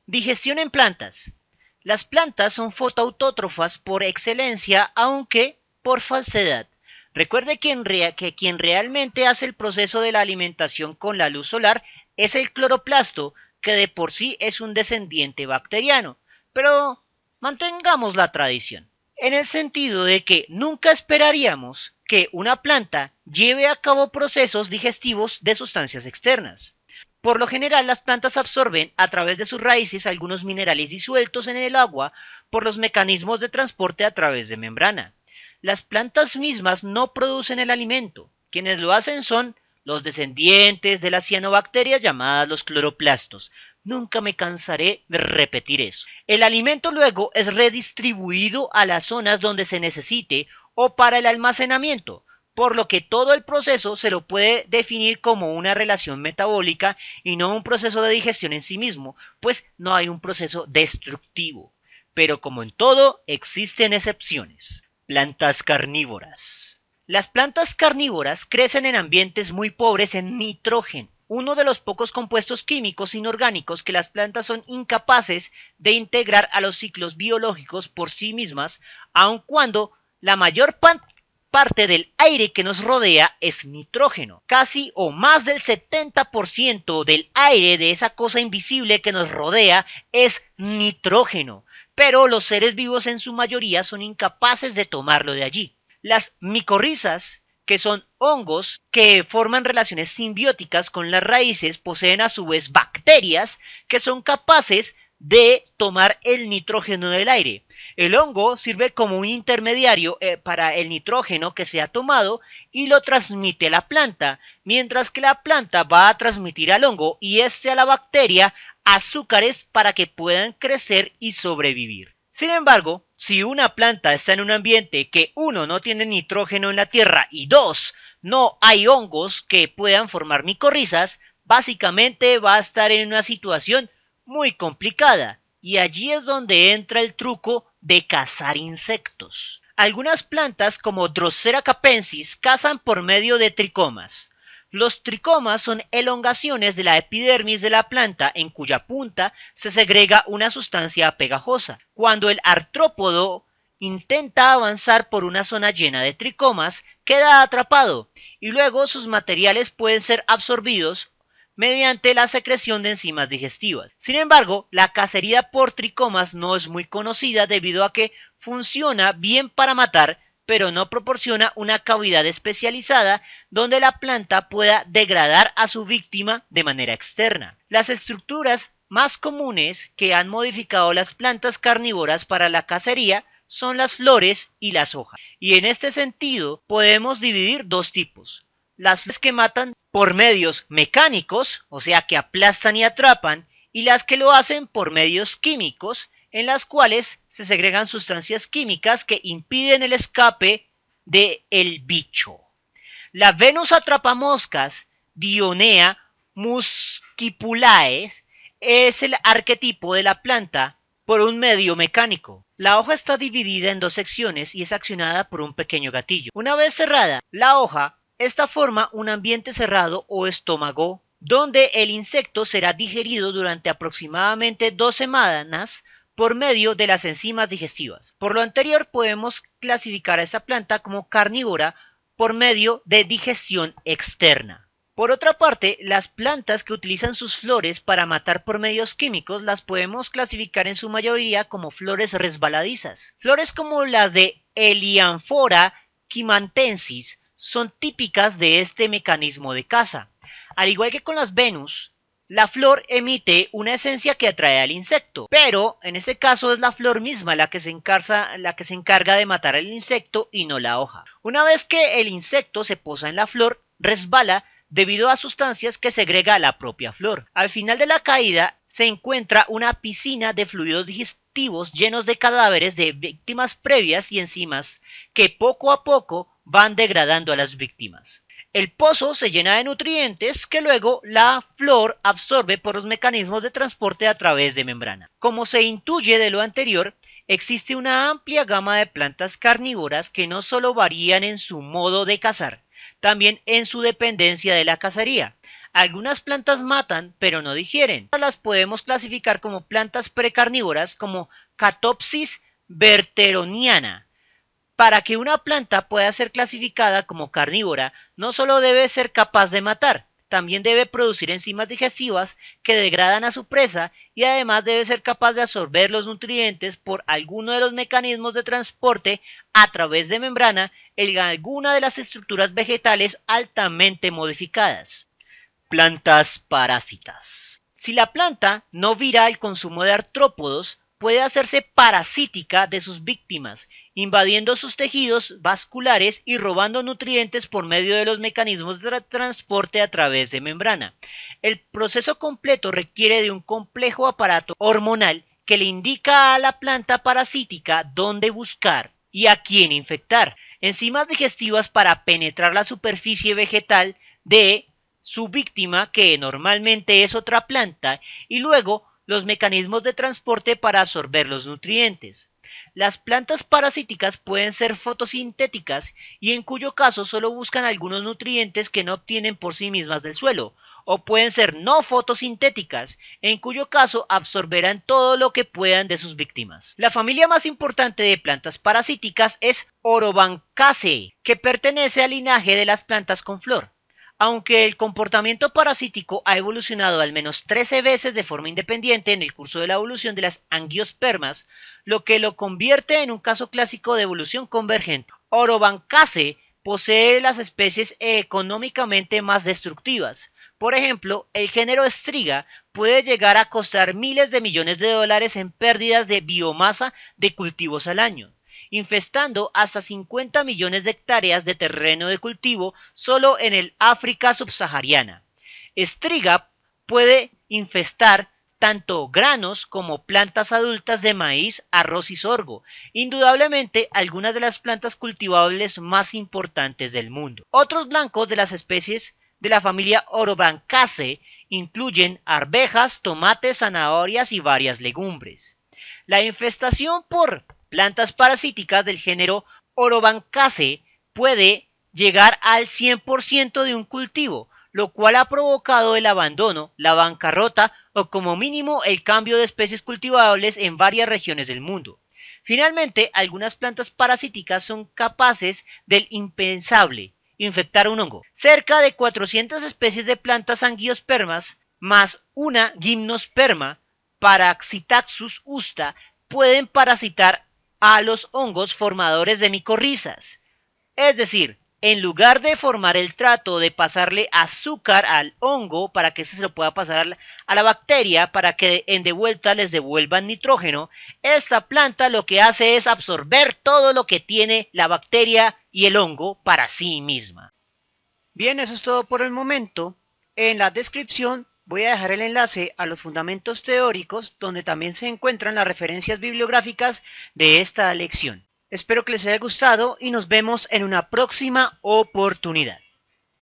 Digestión en plantas. Las plantas son fotoautótrofas por excelencia, aunque por falsedad. Recuerde que quien realmente hace el proceso de la alimentación con la luz solar es el cloroplasto, que de por sí es un descendiente bacteriano. Pero mantengamos la tradición, en el sentido de que nunca esperaríamos que una planta lleve a cabo procesos digestivos de sustancias externas. Por lo general, las plantas absorben a través de sus raíces algunos minerales disueltos en el agua por los mecanismos de transporte a través de membrana. Las plantas mismas no producen el alimento. Quienes lo hacen son los descendientes de las cianobacterias llamadas los cloroplastos. Nunca me cansaré de repetir eso. El alimento luego es redistribuido a las zonas donde se necesite o para el almacenamiento, por lo que todo el proceso se lo puede definir como una relación metabólica y no un proceso de digestión en sí mismo, pues no hay un proceso destructivo. Pero como en todo, existen excepciones. Plantas carnívoras. Las plantas carnívoras crecen en ambientes muy pobres en nitrógeno, uno de los pocos compuestos químicos inorgánicos que las plantas son incapaces de integrar a los ciclos biológicos por sí mismas, aun cuando la mayor parte del aire que nos rodea es nitrógeno. Casi o más del 70% del aire de esa cosa invisible que nos rodea es nitrógeno, pero los seres vivos en su mayoría son incapaces de tomarlo de allí. Las micorrizas, que son hongos que forman relaciones simbióticas con las raíces, poseen a su vez bacterias que son capaces de tomar el nitrógeno del aire. El hongo sirve como un intermediario para el nitrógeno que se ha tomado y lo transmite a la planta, mientras que la planta va a transmitir al hongo y este a la bacteria azúcares para que puedan crecer y sobrevivir. Sin embargo, si una planta está en un ambiente que uno no tiene nitrógeno en la tierra y dos, no hay hongos que puedan formar micorrizas, básicamente va a estar en una situación muy complicada y allí es donde entra el truco de cazar insectos. Algunas plantas como Drosera capensis cazan por medio de tricomas. Los tricomas son elongaciones de la epidermis de la planta en cuya punta se segrega una sustancia pegajosa. Cuando el artrópodo intenta avanzar por una zona llena de tricomas, queda atrapado y luego sus materiales pueden ser absorbidos mediante la secreción de enzimas digestivas. Sin embargo, la cacería por tricomas no es muy conocida debido a que funciona bien para matar, pero no proporciona una cavidad especializada donde la planta pueda degradar a su víctima de manera externa. Las estructuras más comunes que han modificado las plantas carnívoras para la cacería son las flores y las hojas. Y en este sentido podemos dividir dos tipos. Las flores que matan por medios mecánicos, o sea que aplastan y atrapan, y las que lo hacen por medios químicos, en las cuales se segregan sustancias químicas que impiden el escape del bicho. La Venus atrapamoscas Dionea muscipulae es el arquetipo de la planta por un medio mecánico. La hoja está dividida en dos secciones y es accionada por un pequeño gatillo. Una vez cerrada la hoja, esta forma un ambiente cerrado o estómago donde el insecto será digerido durante aproximadamente 2 semanas por medio de las enzimas digestivas. Por lo anterior podemos clasificar a esta planta como carnívora por medio de digestión externa. Por otra parte, las plantas que utilizan sus flores para matar por medios químicos las podemos clasificar en su mayoría como flores resbaladizas. Flores como las de Helianthora chimantensis son típicas de este mecanismo de caza. Al igual que con las Venus, la flor emite una esencia que atrae al insecto, pero en este caso es la flor misma la que se encarga de matar al insecto y no la hoja. Una vez que el insecto se posa en la flor, resbala debido a sustancias que segrega la propia flor. Al final de la caída se encuentra una piscina de fluidos digestivos llenos de cadáveres de víctimas previas y enzimas que poco a poco van degradando a las víctimas. El pozo se llena de nutrientes que luego la flor absorbe por los mecanismos de transporte a través de membrana. Como se intuye de lo anterior, existe una amplia gama de plantas carnívoras que no solo varían en su modo de cazar, también en su dependencia de la cacería. Algunas plantas matan, pero no digieren. Las podemos clasificar como plantas precarnívoras como Catopsis berteroniana. Para que una planta pueda ser clasificada como carnívora, no solo debe ser capaz de matar, también debe producir enzimas digestivas que degradan a su presa y además debe ser capaz de absorber los nutrientes por alguno de los mecanismos de transporte a través de membrana en alguna de las estructuras vegetales altamente modificadas. Plantas parásitas. Si la planta no vira el consumo de artrópodos, puede hacerse parasítica de sus víctimas, invadiendo sus tejidos vasculares y robando nutrientes por medio de los mecanismos de transporte a través de membrana. El proceso completo requiere de un complejo aparato hormonal que le indica a la planta parasítica dónde buscar y a quién infectar. Enzimas digestivas para penetrar la superficie vegetal de su víctima, que normalmente es otra planta, y luego los mecanismos de transporte para absorber los nutrientes. Las plantas parasíticas pueden ser fotosintéticas y en cuyo caso solo buscan algunos nutrientes que no obtienen por sí mismas del suelo, o pueden ser no fotosintéticas, en cuyo caso absorberán todo lo que puedan de sus víctimas. La familia más importante de plantas parasíticas es Orobanchaceae, que pertenece al linaje de las plantas con flor. Aunque el comportamiento parasítico ha evolucionado al menos 13 veces de forma independiente en el curso de la evolución de las angiospermas, lo que lo convierte en un caso clásico de evolución convergente. Orobanchaceae posee las especies económicamente más destructivas. Por ejemplo, el género Striga puede llegar a costar miles de millones de dólares en pérdidas de biomasa de cultivos al año, infestando hasta 50 millones de hectáreas de terreno de cultivo solo en el África subsahariana. Striga puede infestar tanto granos como plantas adultas de maíz, arroz y sorgo, indudablemente algunas de las plantas cultivables más importantes del mundo. Otros blancos de las especies de la familia Orobanchaceae incluyen arvejas, tomates, zanahorias y varias legumbres. La infestación por plantas parasíticas del género Orobanchaceae puede llegar al 100% de un cultivo, lo cual ha provocado el abandono, la bancarrota o como mínimo el cambio de especies cultivables en varias regiones del mundo. Finalmente, algunas plantas parasíticas son capaces del impensable, infectar un hongo. Cerca de 400 especies de plantas angiospermas más una gimnosperma, Paraxitaxus usta, pueden parasitar a los hongos formadores de micorrizas. Es decir, en lugar de formar el trato de pasarle azúcar al hongo para que se lo pueda pasar a la bacteria para que en de vuelta les devuelvan nitrógeno, esta planta lo que hace es absorber todo lo que tiene la bacteria y el hongo para sí misma. Bien, eso es todo por el momento. En la descripción voy a dejar el enlace a los fundamentos teóricos, donde también se encuentran las referencias bibliográficas de esta lección. Espero que les haya gustado y nos vemos en una próxima oportunidad.